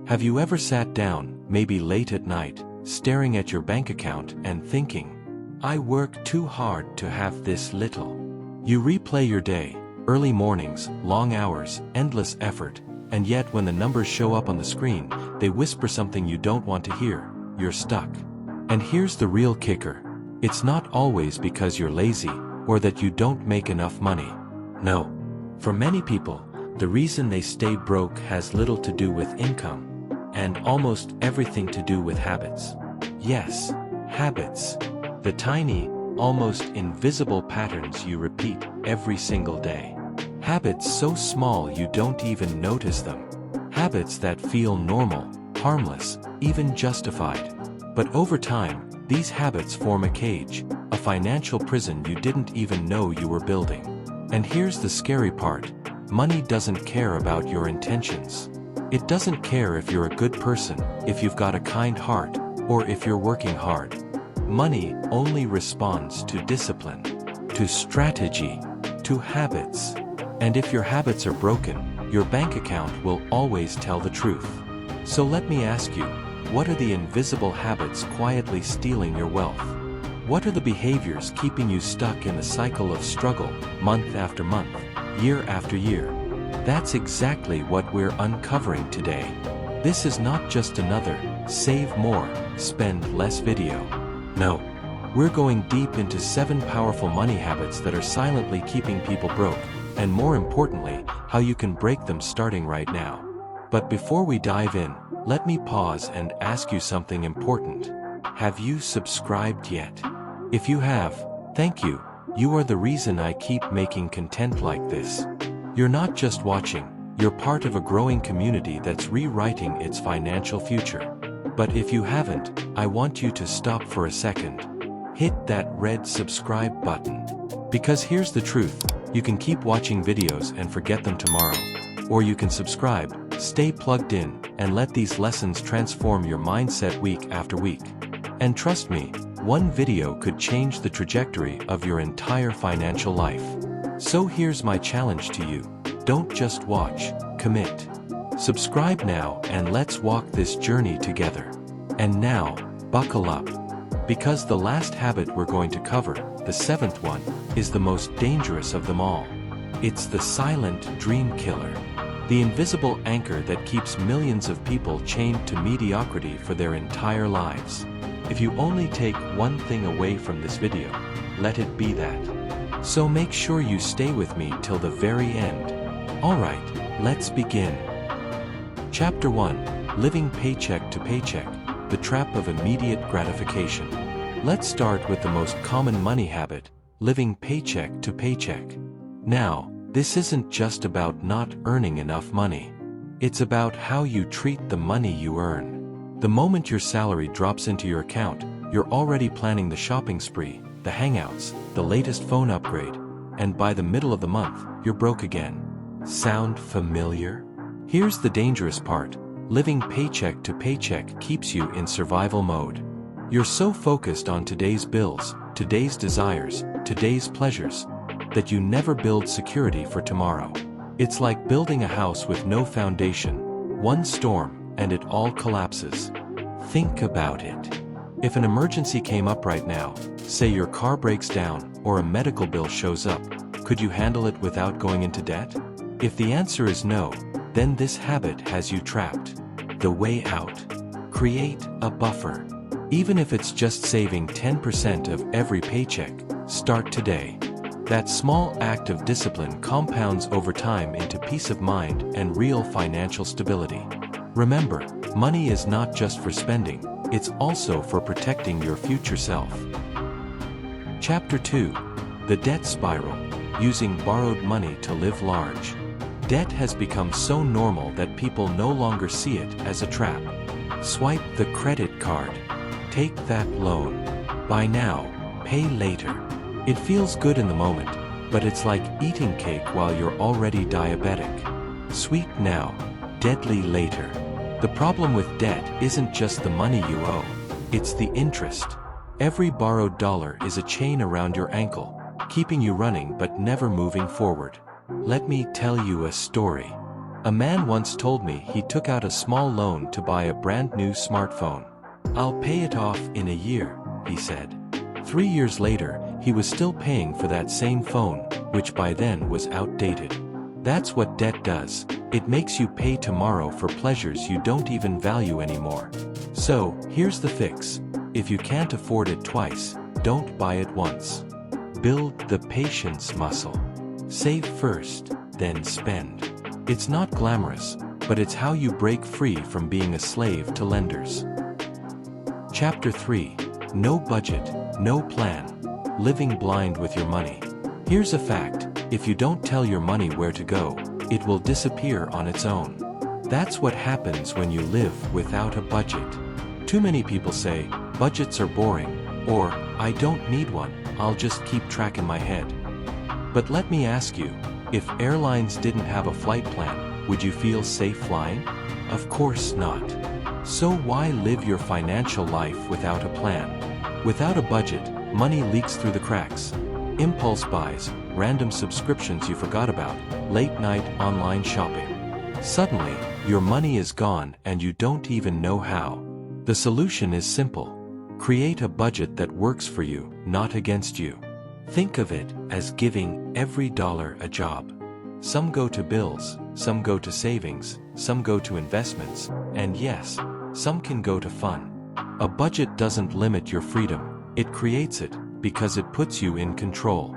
Have you ever sat down, maybe late at night, staring at your bank account and thinking, I work too hard to have this little? You replay your day, early mornings, long hours, endless effort, and yet when the numbers show up on the screen, they whisper something you don't want to hear: you're stuck. And here's the real kicker. It's not always because you're lazy, or that you don't make enough money. No. For many people, the reason they stay broke has little to do with income, and almost everything to do with habits. Yes, habits. The tiny, almost invisible patterns you repeat every single day. Habits so small you don't even notice them. Habits that feel normal, harmless, even justified. But over time, these habits form a cage, a financial prison you didn't even know you were building. And here's the scary part: money doesn't care about your intentions. It doesn't care if you're a good person, if you've got a kind heart, or if you're working hard. Money only responds to discipline, to strategy, to habits. And if your habits are broken, your bank account will always tell the truth. So let me ask you, what are the invisible habits quietly stealing your wealth? What are the behaviors keeping you stuck in the cycle of struggle, month after month, year after year? That's exactly what we're uncovering today. This is not just another save more, spend less video. No. We're going deep into 7 powerful money habits that are silently keeping people broke, and more importantly, how you can break them starting right now. But before we dive in, let me pause and ask you something important. Have you subscribed yet? If you have, thank you. You are the reason I keep making content like this. You're not just watching, you're part of a growing community that's rewriting its financial future. But if you haven't, I want you to stop for a second. Hit that red subscribe button. Because here's the truth, you can keep watching videos and forget them tomorrow. Or you can subscribe, stay plugged in, and let these lessons transform your mindset week after week. And trust me, one video could change the trajectory of your entire financial life. So here's my challenge to you. Don't just watch, commit. Subscribe now and let's walk this journey together. And now, buckle up. Because the last habit we're going to cover, the 7th one, is the most dangerous of them all. It's the silent dream killer. The invisible anchor that keeps millions of people chained to mediocrity for their entire lives. If you only take one thing away from this video, let it be that. So make sure you stay with me till the very end. Alright, let's begin. Chapter 1, Living Paycheck to Paycheck, the Trap of Immediate Gratification. Let's start with the most common money habit, living paycheck to paycheck. Now, this isn't just about not earning enough money. It's about how you treat the money you earn. The moment your salary drops into your account, you're already planning the shopping spree, the hangouts, the latest phone upgrade, and by the middle of the month, you're broke again. Sound familiar? Here's the dangerous part. Living paycheck to paycheck keeps you in survival mode. You're so focused on today's bills, today's desires, today's pleasures, that you never build security for tomorrow. It's like building a house with no foundation. One storm, and it all collapses. Think about it. If an emergency came up right now, say your car breaks down, or a medical bill shows up, could you handle it without going into debt? If the answer is no, then this habit has you trapped. The way out. Create a buffer. Even if it's just saving 10% of every paycheck, start today. That small act of discipline compounds over time into peace of mind and real financial stability. Remember, money is not just for spending, it's also for protecting your future self. Chapter 2, The Debt Spiral, Using Borrowed Money to Live Large. Debt has become so normal that people no longer see it as a trap. Swipe the credit card. Take that loan. Buy now, pay later. It feels good in the moment, but it's like eating cake while you're already diabetic. Sweet now, deadly later. The problem with debt isn't just the money you owe, it's the interest. Every borrowed dollar is a chain around your ankle, keeping you running but never moving forward. Let me tell you a story. A man once told me he took out a small loan to buy a brand new smartphone. "I'll pay it off in a year," he said. 3 years later, he was still paying for that same phone, which by then was outdated. That's what debt does. It makes you pay tomorrow for pleasures you don't even value anymore. So, here's the fix. If you can't afford it twice, don't buy it once. Build the patience muscle. Save first, then spend. It's not glamorous, but it's how you break free from being a slave to lenders. Chapter 3. No budget, no plan. Living blind with your money. Here's a fact. If you don't tell your money where to go, it will disappear on its own. That's what happens when you live without a budget. Too many people say, budgets are boring, or, I don't need one, I'll just keep track in my head. But let me ask you, if airlines didn't have a flight plan, would you feel safe flying? Of course not. So why live your financial life without a plan? Without a budget, money leaks through the cracks. Impulse buys, random subscriptions you forgot about, late-night online shopping. Suddenly, your money is gone and you don't even know how. The solution is simple. Create a budget that works for you, not against you. Think of it as giving every dollar a job. Some go to bills, some go to savings, some go to investments, and yes, some can go to fun. A budget doesn't limit your freedom, it creates it, because it puts you in control.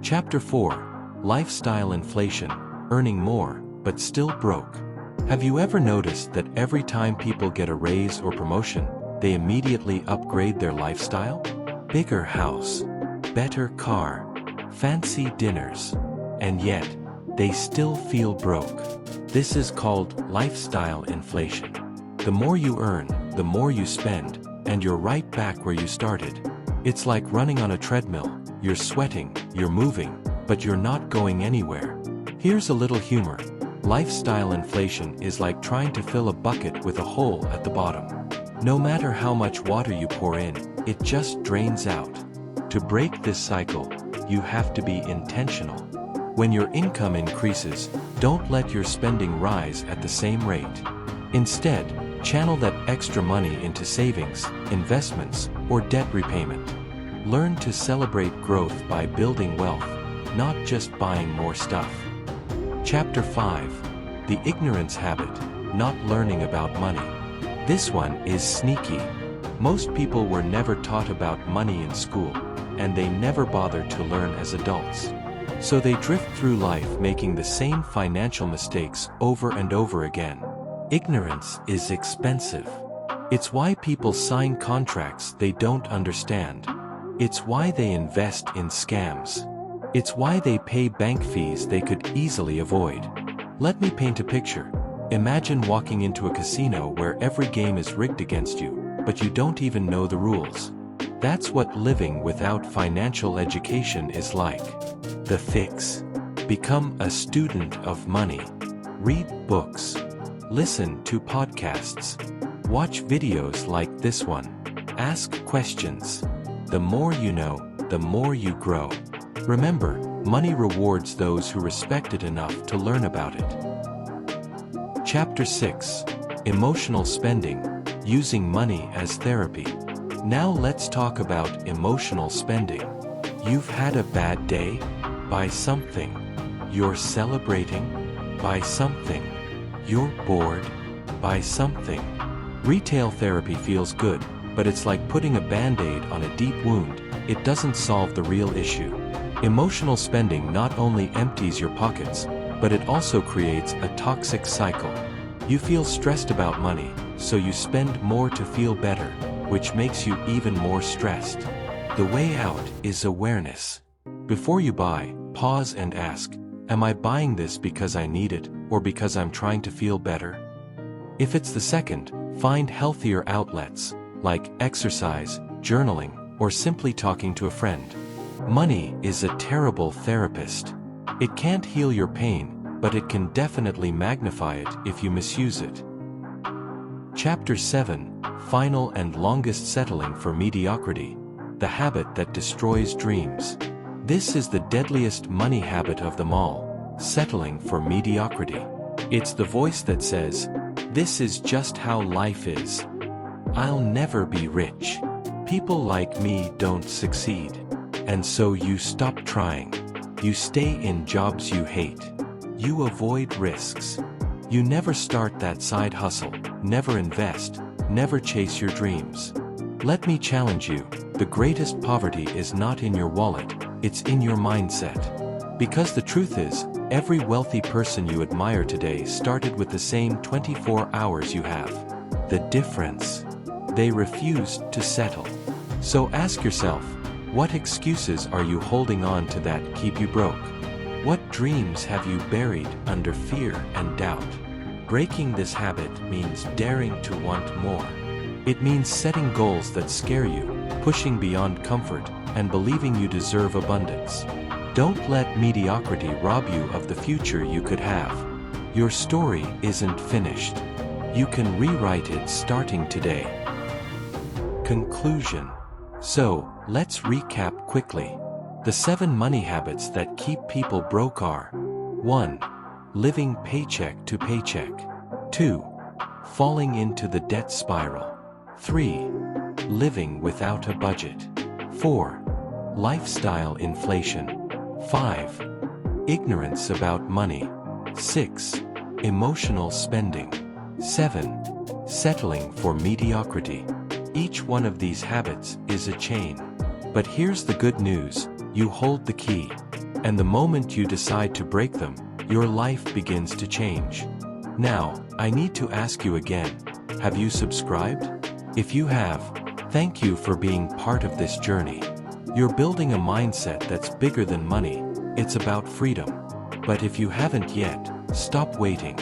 Chapter 4. Lifestyle inflation, earning more, but still broke. Have you ever noticed that every time people get a raise or promotion, they immediately upgrade their lifestyle? Bigger house, better car, fancy dinners, and yet, they still feel broke. This is called lifestyle inflation. The more you earn, the more you spend, and you're right back where you started. It's like running on a treadmill. You're sweating, you're moving, but you're not going anywhere. Here's a little humor. Lifestyle inflation is like trying to fill a bucket with a hole at the bottom. No matter how much water you pour in, it just drains out. To break this cycle, you have to be intentional. When your income increases, don't let your spending rise at the same rate. Instead, channel that extra money into savings, investments, or debt repayment. Learn to celebrate growth by building wealth, not just buying more stuff. Chapter 5. The ignorance habit, not learning about money. This one is sneaky. Most people were never taught about money in school, and they never bothered to learn as adults. So they drift through life making the same financial mistakes over and over again. Ignorance is expensive. It's why people sign contracts they don't understand. It's why they invest in scams. It's why they pay bank fees they could easily avoid. Let me paint a picture. Imagine walking into a casino where every game is rigged against you, but you don't even know the rules. That's what living without financial education is like. The fix. Become a student of money. Read books. Listen to podcasts. Watch videos like this one. Ask questions. The more you know, the more you grow. Remember, money rewards those who respect it enough to learn about it. Chapter 6. Emotional spending, using money as therapy. Now let's talk about emotional spending. You've had a bad day? Buy something. You're celebrating? Buy something. You're bored? Buy something. Retail therapy feels good, but it's like putting a band-aid on a deep wound. It doesn't solve the real issue. Emotional spending not only empties your pockets, but it also creates a toxic cycle. You feel stressed about money, so you spend more to feel better, which makes you even more stressed. The way out is awareness. Before you buy, pause and ask, am I buying this because I need it, or because I'm trying to feel better? If it's the second, find healthier outlets, like exercise, journaling, or simply talking to a friend. Money is a terrible therapist. It can't heal your pain, but it can definitely magnify it if you misuse it. Chapter 7. Final and longest settling for mediocrity. The habit that destroys dreams. This is the deadliest money habit of them all. settling for mediocrity. It's the voice that says, "This is just how life is. I'll never be rich. People like me don't succeed." And so you stop trying. You stay in jobs you hate. You avoid risks. You never start that side hustle, never invest, never chase your dreams. Let me challenge you, the greatest poverty is not in your wallet, it's in your mindset. Because the truth is, every wealthy person you admire today started with the same 24 hours you have. The difference? They refused to settle. So ask yourself, what excuses are you holding on to that keep you broke? What dreams have you buried under fear and doubt? Breaking this habit means daring to want more. It means setting goals that scare you, pushing beyond comfort, and believing you deserve abundance. Don't let mediocrity rob you of the future you could have. Your story isn't finished. You can rewrite it starting today. Conclusion. So, let's recap quickly. The 7 money habits that keep people broke are: 1. Living paycheck to paycheck. 2. Falling into the debt spiral. 3. Living without a budget. 4. Lifestyle inflation. 5. Ignorance about money. 6. Emotional spending. 7. Settling for mediocrity. Each one of these habits is a chain. But here's the good news, you hold the key. And the moment you decide to break them, your life begins to change. Now, I need to ask you again, have you subscribed? If you have, thank you for being part of this journey. You're building a mindset that's bigger than money, it's about freedom. But if you haven't yet, stop waiting.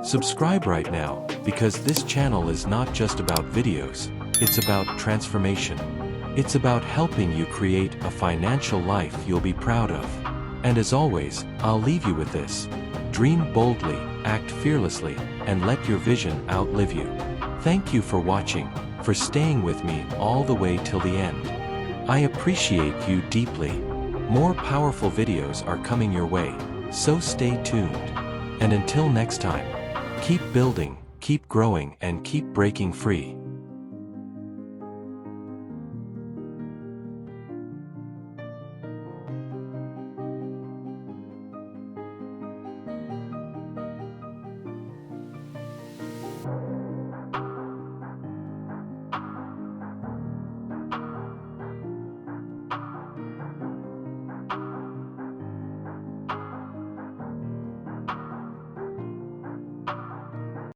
Subscribe right now, because this channel is not just about videos, it's about transformation. It's about helping you create a financial life you'll be proud of. And as always, I'll leave you with this. Dream boldly, act fearlessly, and let your vision outlive you. Thank you for watching, for staying with me all the way till the end. I appreciate you deeply. More powerful videos are coming your way, so stay tuned. And until next time, keep building, keep growing, and keep breaking free.